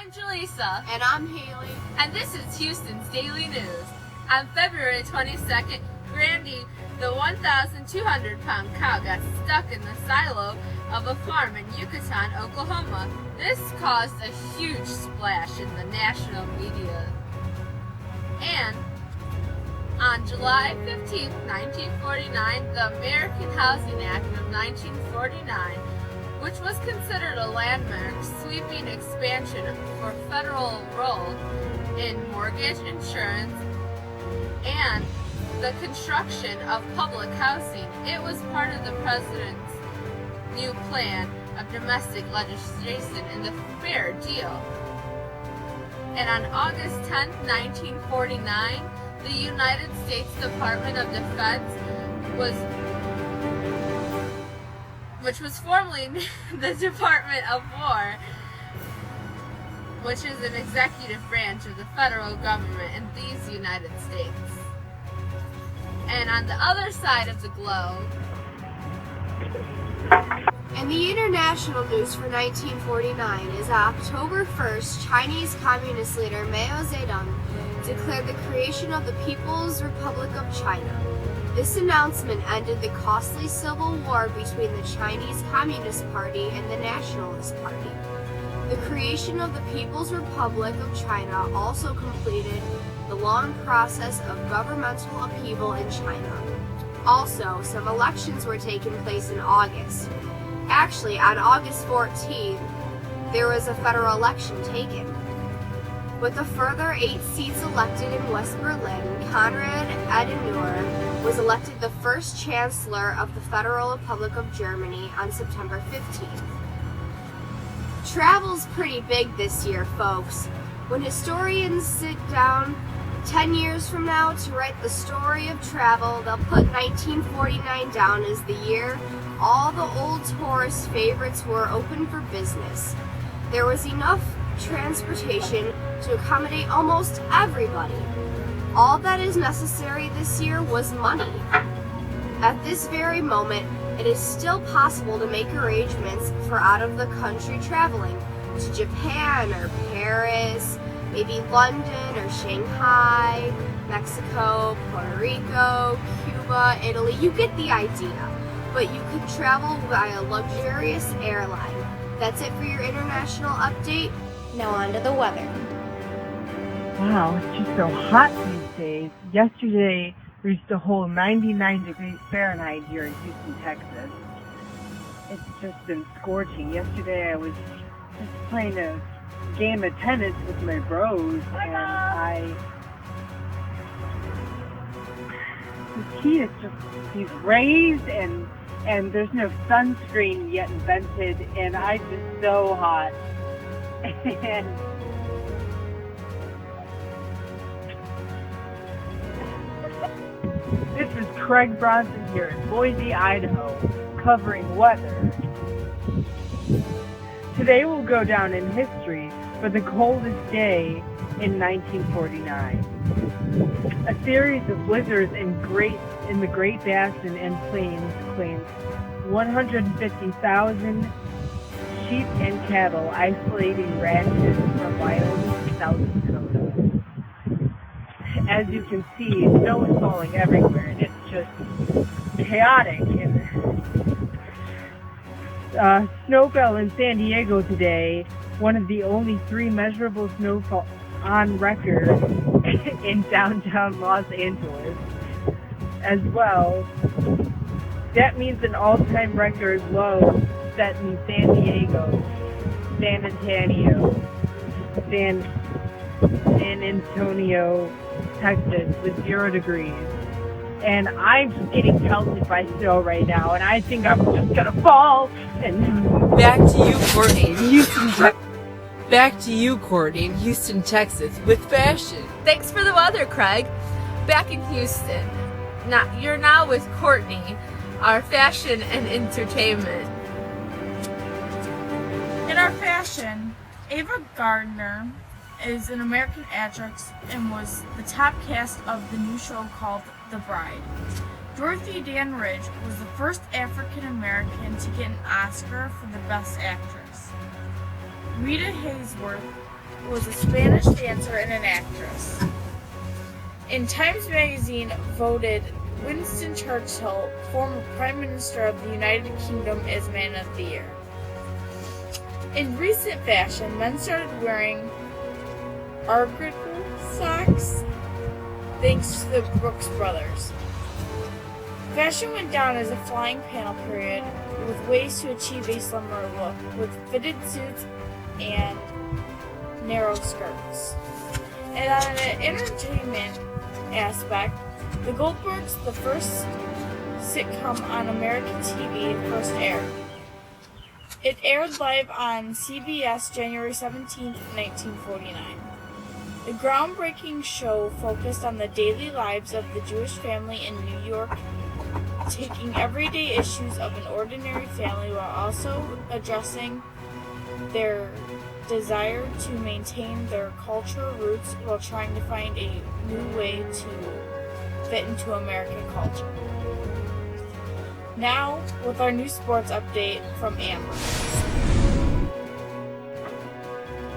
I'm Jaleesa. And I'm Haley. And this is Houston's Daily News. On February 22nd, Grandy, the 1,200-pound cow, got stuck in the silo of a farm in Yucatan, Oklahoma. This caused a huge splash in the national media. And on July 15, 1949, the American Housing Act of 1949, which was considered a landmark sweeping expansion for federal role in mortgage insurance and the construction of public housing. It was part of the president's new plan of domestic legislation in the Fair Deal. And on August 10, 1949, the United States Department of Defense which was formerly the Department of War, which is an executive branch of the federal government in these United States. And on the other side of the globe, And the international news for 1949 is that October 1st, Chinese Communist leader Mao Zedong declared the creation of the People's Republic of China. This announcement ended the costly civil war between the Chinese Communist Party and the Nationalist Party. The creation of the People's Republic of China also completed the long process of governmental upheaval in China. Also, some elections were taking place in August. Actually, on August 14th, there was a federal election taken. With a further 8 seats elected in West Berlin, Konrad Adenauer was elected the first Chancellor of the Federal Republic of Germany on September 15th. Travel's pretty big this year, folks. When historians sit down 10 years from now to write the story of travel, they'll put 1949 down as the year all the old tourist favorites were open for business. There was enough transportation to accommodate almost everybody. All that is necessary this year was money. At this very moment, it is still possible to make arrangements for out-of-the-country traveling to Japan or Paris, maybe London or Shanghai, Mexico, Puerto Rico, Cuba, Italy. You get the idea. But you can travel via luxurious airline. That's it for your international update. Now on to the weather. Wow, it's just so hot these days. Yesterday reached a whole 99 degrees Fahrenheit here in Houston, Texas. It's just been scorching. Yesterday I was just playing a game of tennis with my bros, and the key is just these rays, and there's no sunscreen yet invented, and I'm just so hot. And this is Craig Bronson here in Boise, Idaho, covering weather. Today will go down in history for the coldest day in 1949. A series of blizzards in the Great Basin and Plains claimed 150,000 sheep and cattle, isolating ranches from Wyoming to South Dakota. As you can see, snow is falling everywhere, and it's just chaotic. And snow fell in San Diego today, one of the only 3 measurable snowfall on record in downtown Los Angeles. As well, that means an all-time record low set in San Diego, San Antonio, Texas, with 0 degrees. And I'm just getting pelted by snow right now, and I think I'm just gonna fall. And back to you, Courtney. Back to you, Courtney, in Houston, Texas, with fashion. thanks for the weather, Craig. Back in Houston. You're now with Courtney, our fashion and entertainment. In our fashion, Ava Gardner is an American actress and was the top cast of the new show called The Bride. Dorothy Dandridge was the first African American to get an Oscar for the Best Actress. Rita Hayworth was a Spanish dancer and an actress. And Times Magazine voted Winston Churchill, former Prime Minister of the United Kingdom, as Man of the Year. In recent fashion, men started wearing article socks thanks to the Brooks Brothers. Fashion went down as a flying panel period with ways to achieve a slimmer look with fitted suits and narrow skirts. And on an entertainment aspect, The Goldbergs, the first sitcom on American TV, first aired. It aired live on CBS January 17, 1949. The groundbreaking show focused on the daily lives of the Jewish family in New York, taking everyday issues of an ordinary family while also addressing their desire to maintain their cultural roots while trying to find a new way to fit into American culture. Now, with our new sports update from Amber.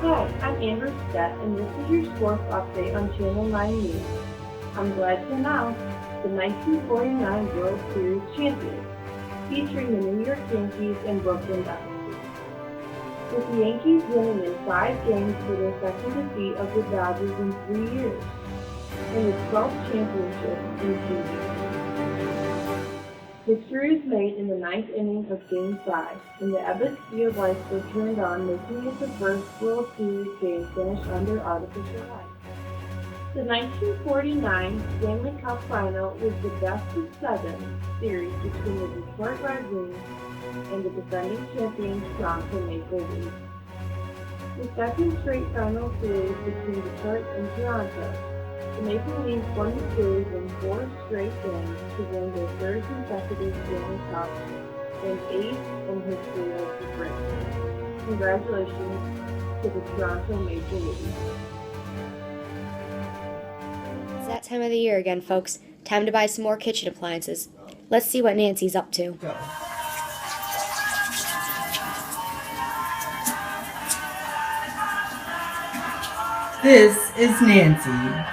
Hi, I'm Amber Stett, and this is your sports update on Channel 9 News. I'm glad to announce the 1949 World Series champions, featuring the New York Yankees and Brooklyn Dodgers. With the Yankees winning in 5 games for their second defeat of the Dodgers in 3 years, and the 12th championship in 2 years. History was made in the 9th inning of Game 5, and the Ebbets Field lights were turned on, making it the first World Series game finished under artificial light. The 1949 Stanley Cup Final was the best-of-7 series between the Detroit Red Wings and the defending champions Toronto Maple Leafs. The second straight final series between Detroit and Toronto, the Maple Leafs won the series in 4 straight games to win their 3rd consecutive Stanley Cup and 8th in history of the franchise. Congratulations to the Toronto Maple Leafs. It's that time of the year again, folks. Time to buy some more kitchen appliances. Let's see what Nancy's up to. Go. This is Nancy.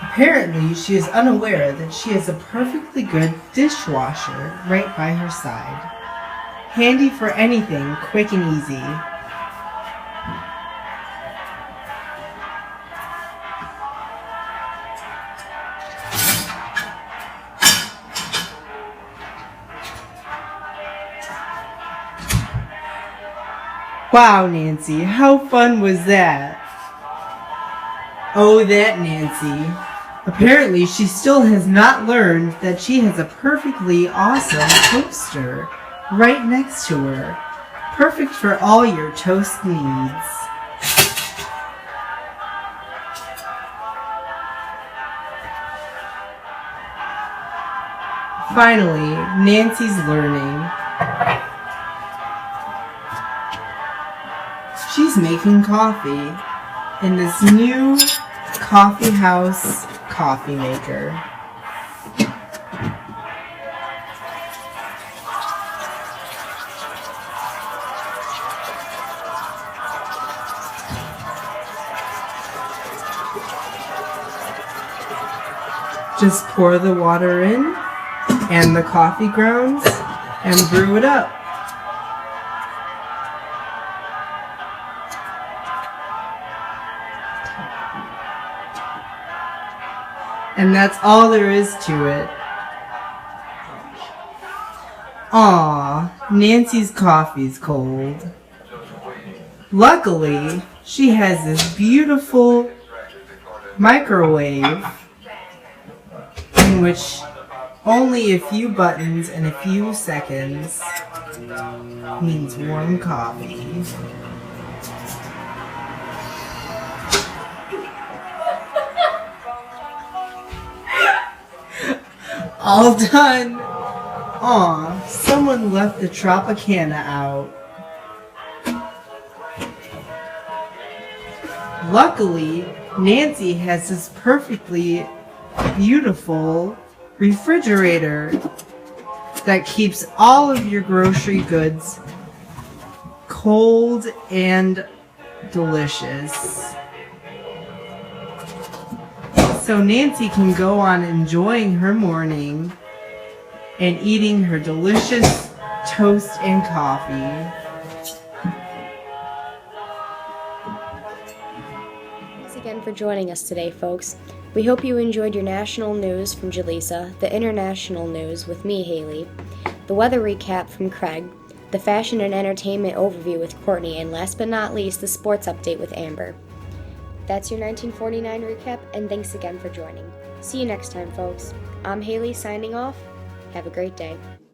Apparently, she is unaware that she has a perfectly good dishwasher right by her side. Handy for anything quick and easy. Wow, Nancy, how fun was that? Oh, that Nancy. Apparently, she still has not learned that she has a perfectly awesome toaster right next to her. Perfect for all your toast needs. Finally, Nancy's learning. She's making coffee in this new coffee house coffee maker. Just pour the water in and the coffee grounds and brew it up. And that's all there is to it. Aw, Nancy's coffee's cold. Luckily, she has this beautiful microwave in which only a few buttons and a few seconds means warm coffee. All done. Aw, someone left the Tropicana out. Luckily, Nancy has this perfectly beautiful refrigerator that keeps all of your grocery goods cold and delicious. so Nancy can go on enjoying her morning and eating her delicious toast and coffee. Thanks again for joining us today, folks. We hope you enjoyed your national news from Jaleesa, the international news with me, Haley, the weather recap from Craig, the fashion and entertainment overview with Courtney, and last but not least, the sports update with Amber. That's your 1949 recap, and thanks again for joining. See you next time, folks. I'm Haley signing off. Have a great day.